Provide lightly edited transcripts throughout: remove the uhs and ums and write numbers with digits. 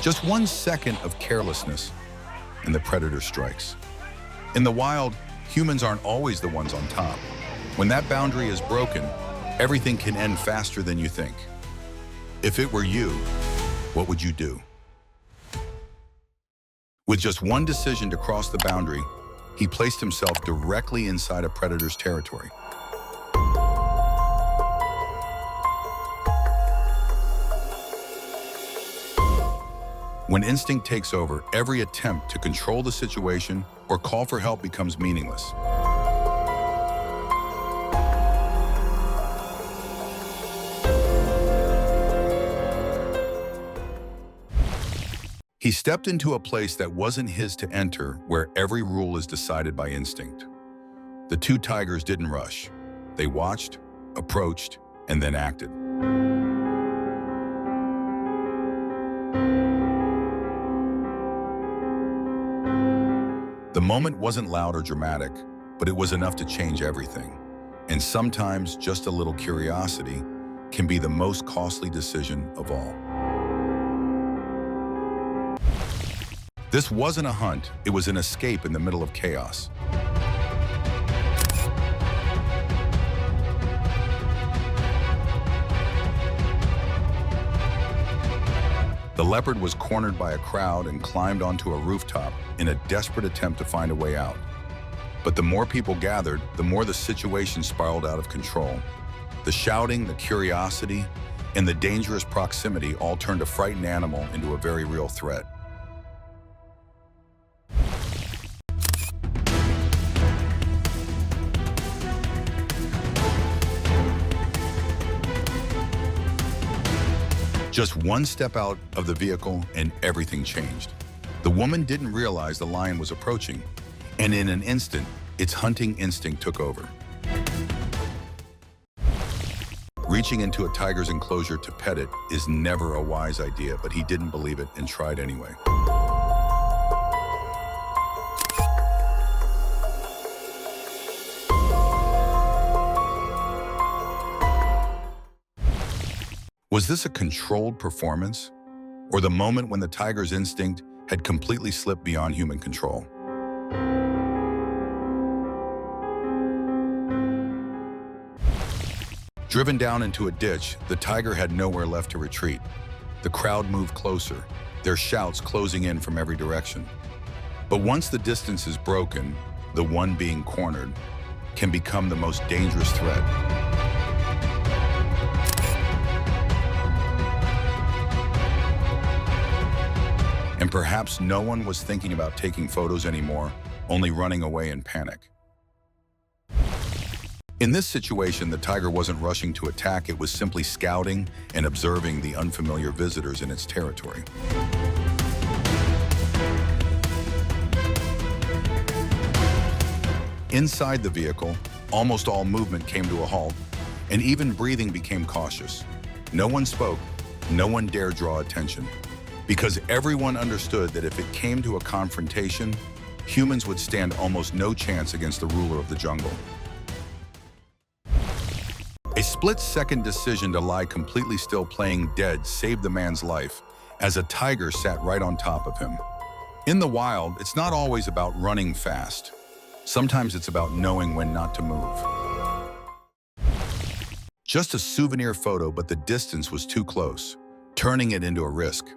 Just 1 second of carelessness, and the predator strikes. In the wild, humans aren't always the ones on top. When that boundary is broken, everything can end faster than you think. If it were you, what would you do? With just one decision to cross the boundary, he placed himself directly inside a predator's territory. When instinct takes over, every attempt to control the situation or call for help becomes meaningless. He stepped into a place that wasn't his to enter, where every rule is decided by instinct. The two tigers didn't rush. They watched, approached, and then acted. The moment wasn't loud or dramatic, but it was enough to change everything. And sometimes just a little curiosity can be the most costly decision of all. This wasn't a hunt, it was an escape in the middle of chaos. The leopard was cornered by a crowd and climbed onto a rooftop in a desperate attempt to find a way out. But the more people gathered, the more the situation spiraled out of control. The shouting, the curiosity, and the dangerous proximity all turned a frightened animal into a very real threat. Just one step out of the vehicle and everything changed. The woman didn't realize the lion was approaching, and in an instant, its hunting instinct took over. Reaching into a tiger's enclosure to pet it is never a wise idea, but he didn't believe it and tried anyway. Was this a controlled performance, or the moment when the tiger's instinct had completely slipped beyond human control? Driven down into a ditch, the tiger had nowhere left to retreat. The crowd moved closer, their shouts closing in from every direction. But once the distance is broken, the one being cornered can become the most dangerous threat. And perhaps no one was thinking about taking photos anymore, only running away in panic. In this situation, the tiger wasn't rushing to attack, it was simply scouting and observing the unfamiliar visitors in its territory. Inside the vehicle, almost all movement came to a halt, and even breathing became cautious. No one spoke, no one dared draw attention, because everyone understood that if it came to a confrontation, humans would stand almost no chance against the ruler of the jungle. A split-second decision to lie completely still playing dead saved the man's life, as a tiger sat right on top of him. In the wild, it's not always about running fast. Sometimes it's about knowing when not to move. Just a souvenir photo, but the distance was too close, turning it into a risk.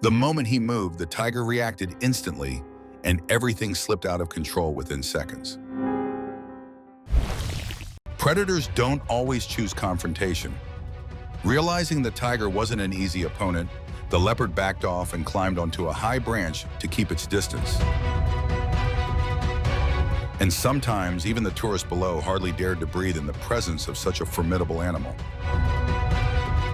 The moment he moved, the tiger reacted instantly, and everything slipped out of control within seconds. Predators don't always choose confrontation. Realizing the tiger wasn't an easy opponent, the leopard backed off and climbed onto a high branch to keep its distance. And sometimes, even the tourists below hardly dared to breathe in the presence of such a formidable animal.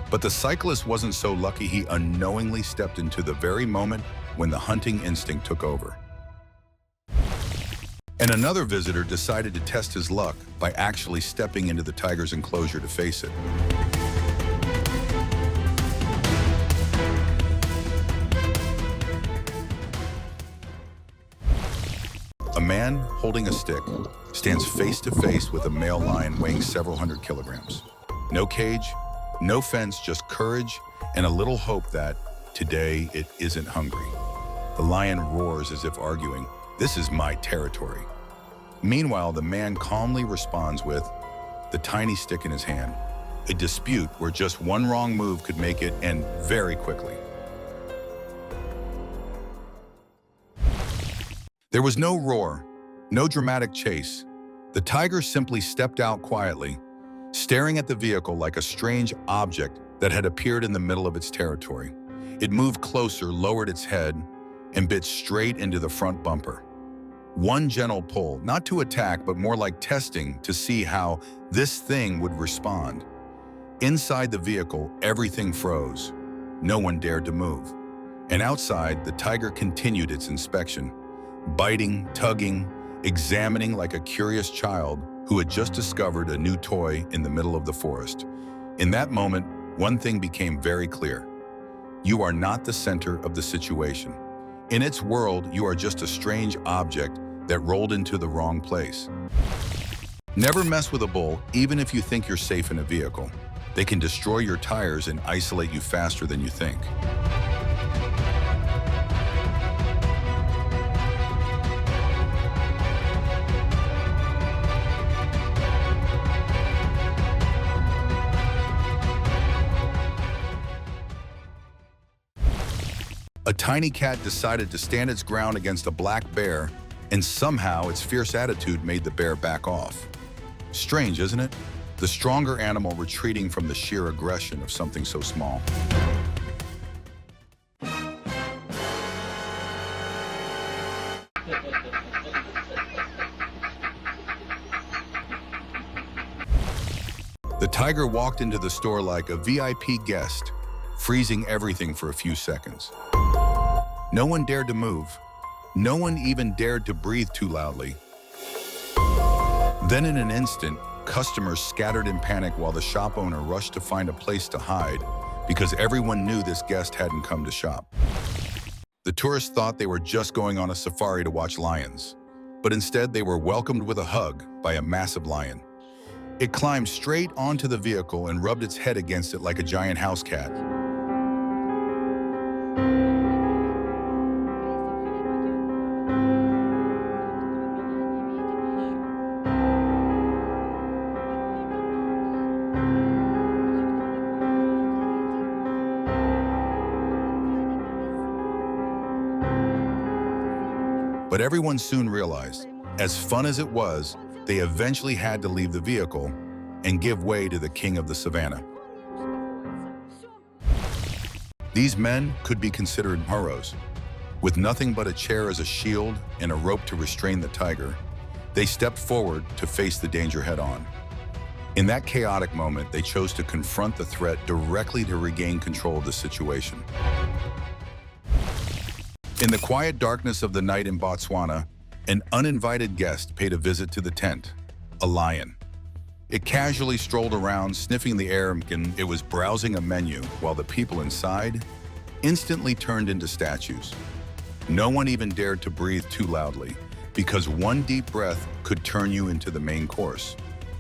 But the cyclist wasn't so lucky. He unknowingly stepped into the very moment when the hunting instinct took over. And another visitor decided to test his luck by actually stepping into the tiger's enclosure to face it. A man holding a stick stands face to face with a male lion weighing several hundred kilograms. No cage, no fence, just courage and a little hope that, Today, it isn't hungry. The lion roars as if arguing, "This is my territory." Meanwhile, the man calmly responds with the tiny stick in his hand, a dispute where just one wrong move could make it end very quickly. There was no roar, no dramatic chase. The tiger simply stepped out quietly, staring at the vehicle like a strange object that had appeared in the middle of its territory. It moved closer, lowered its head, and bit straight into the front bumper. One gentle pull, not to attack, but more like testing to see how this thing would respond. Inside the vehicle, everything froze. No one dared to move. And outside, the tiger continued its inspection, biting, tugging, examining like a curious child who had just discovered a new toy in the middle of the forest. In that moment, one thing became very clear. You are not the center of the situation. In its world, you are just a strange object that rolled into the wrong place. Never mess with a bull, even if you think you're safe in a vehicle. They can destroy your tires and isolate you faster than you think. A tiny cat decided to stand its ground against a black bear, and somehow its fierce attitude made the bear back off. Strange, isn't it? The stronger animal retreating from the sheer aggression of something so small. The tiger walked into the store like a VIP guest, freezing everything for a few seconds. No one dared to move. No one even dared to breathe too loudly. Then in an instant, customers scattered in panic while the shop owner rushed to find a place to hide because everyone knew this guest hadn't come to shop. The tourists thought they were just going on a safari to watch lions, but instead they were welcomed with a hug by a massive lion. It climbed straight onto the vehicle and rubbed its head against it like a giant house cat. But everyone soon realized, as fun as it was, they eventually had to leave the vehicle and give way to the king of the savannah. These men could be considered heroes. With nothing but a chair as a shield and a rope to restrain the tiger, they stepped forward to face the danger head-on. In that chaotic moment, they chose to confront the threat directly to regain control of the situation. In the quiet darkness of the night in Botswana, an uninvited guest paid a visit to the tent, a lion. It casually strolled around, sniffing the air, and it was browsing a menu while the people inside instantly turned into statues. No one even dared to breathe too loudly, because one deep breath could turn you into the main course.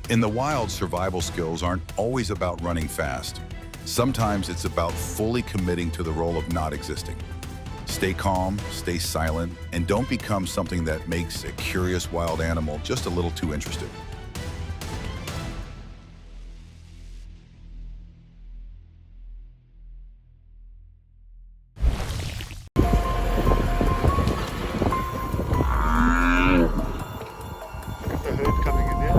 In the wild, survival skills aren't always about running fast. Sometimes it's about fully committing to the role of not existing. Stay calm, stay silent, and don't become something that makes a curious wild animal just a little too interested. The herd coming in there.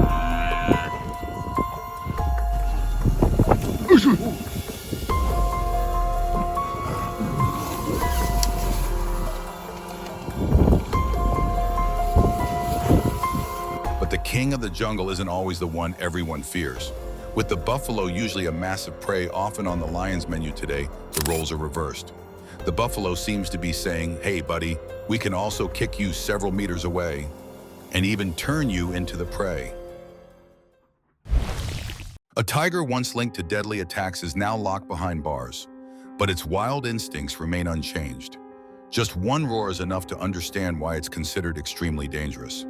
But the king of the jungle isn't always the one everyone fears. With the buffalo usually a massive prey often on the lion's menu today, the roles are reversed. The buffalo seems to be saying, "Hey buddy, we can also kick you several meters away and even turn you into the prey." A tiger once linked to deadly attacks is now locked behind bars, but its wild instincts remain unchanged. Just one roar is enough to understand why it's considered extremely dangerous.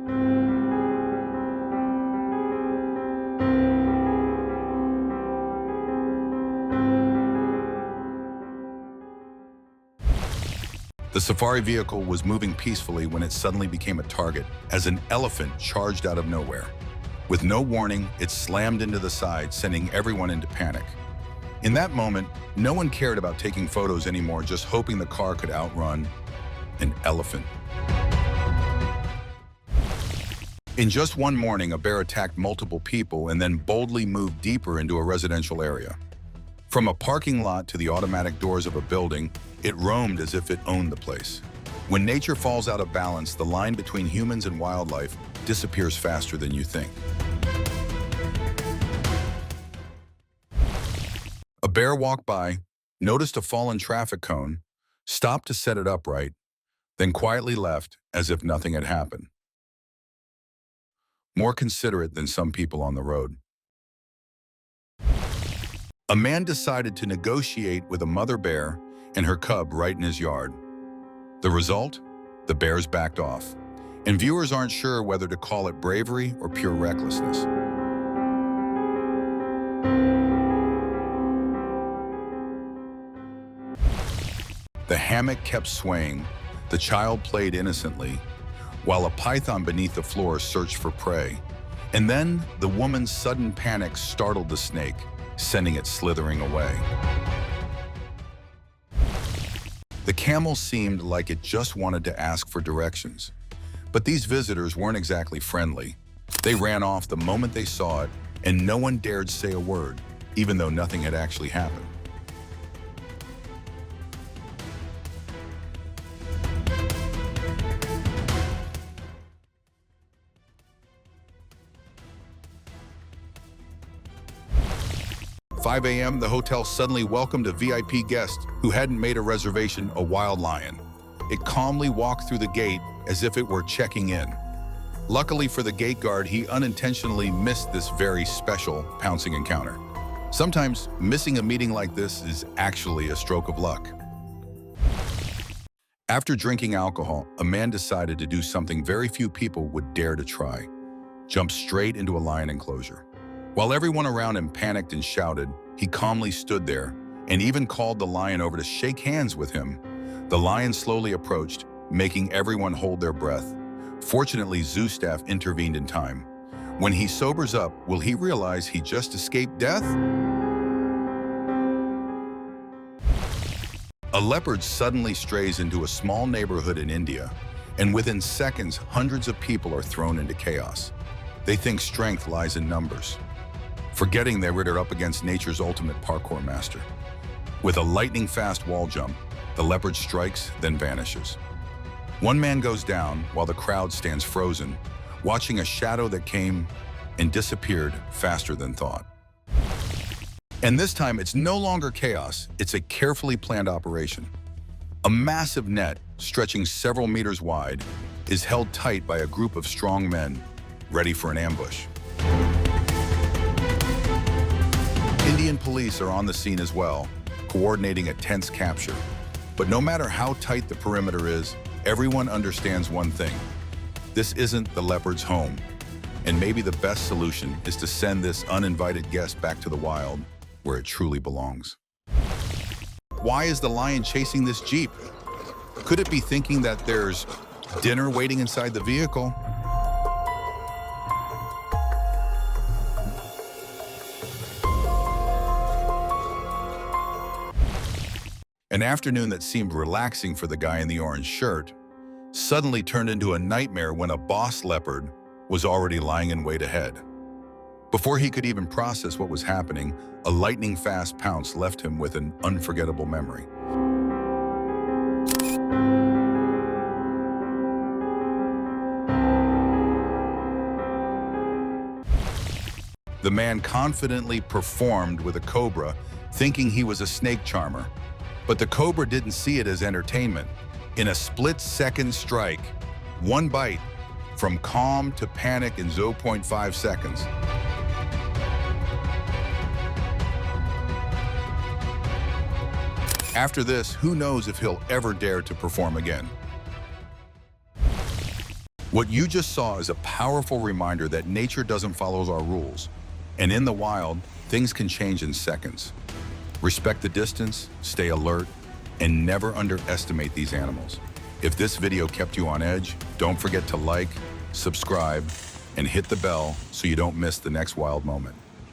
The safari vehicle was moving peacefully when it suddenly became a target as an elephant charged out of nowhere. With no warning, it slammed into the side, sending everyone into panic. In that moment, no one cared about taking photos anymore, just hoping the car could outrun an elephant. In just one morning, a bear attacked multiple people and then boldly moved deeper into a residential area. From a parking lot to the automatic doors of a building, it roamed as if it owned the place. When nature falls out of balance, the line between humans and wildlife disappears faster than you think. A bear walked by, noticed a fallen traffic cone, stopped to set it upright, then quietly left as if nothing had happened. More considerate than some people on the road. A man decided to negotiate with a mother bear and her cub right in his yard. The result? The bears backed off, and viewers aren't sure whether to call it bravery or pure recklessness. The hammock kept swaying, the child played innocently, while a python beneath the floor searched for prey. And then the woman's sudden panic startled the snake, sending it slithering away. The camel seemed like it just wanted to ask for directions. But these visitors weren't exactly friendly. They ran off the moment they saw it, and no one dared say a word, even though nothing had actually happened. 5 a.m., the hotel suddenly welcomed a VIP guest who hadn't made a reservation, a wild lion. It calmly walked through the gate as if it were checking in. Luckily for the gate guard, he unintentionally missed this very special pouncing encounter. Sometimes missing a meeting like this is actually a stroke of luck. After drinking alcohol, a man decided to do something very few people would dare to try: jump straight into a lion enclosure. While everyone around him panicked and shouted, he calmly stood there and even called the lion over to shake hands with him. The lion slowly approached, making everyone hold their breath. Fortunately, zoo staff intervened in time. When he sobers up, will he realize he just escaped death? A leopard suddenly strays into a small neighborhood in India, and within seconds, hundreds of people are thrown into chaos. They think strength lies in numbers, forgetting they were up against nature's ultimate parkour master. With a lightning-fast wall jump, the leopard strikes, then vanishes. One man goes down while the crowd stands frozen, watching a shadow that came and disappeared faster than thought. And this time, it's no longer chaos, it's a carefully planned operation. A massive net, stretching several meters wide, is held tight by a group of strong men, ready for an ambush. Indian police are on the scene as well, coordinating a tense capture. But no matter how tight the perimeter is, everyone understands one thing: this isn't the leopard's home. And maybe the best solution is to send this uninvited guest back to the wild, where it truly belongs. Why is the lion chasing this Jeep? Could it be thinking that there's dinner waiting inside the vehicle? An afternoon that seemed relaxing for the guy in the orange shirt suddenly turned into a nightmare when a boss leopard was already lying in wait ahead. Before he could even process what was happening, a lightning-fast pounce left him with an unforgettable memory. The man confidently performed with a cobra, thinking he was a snake charmer. But the cobra didn't see it as entertainment. In a split-second strike, one bite, from calm to panic in 0.5 seconds. After this, who knows if he'll ever dare to perform again. What you just saw is a powerful reminder that nature doesn't follow our rules. And in the wild, things can change in seconds. Respect the distance, stay alert, And never underestimate these animals. If this video kept you on edge, don't forget to like, subscribe, and hit the bell so you don't miss the next wild moment.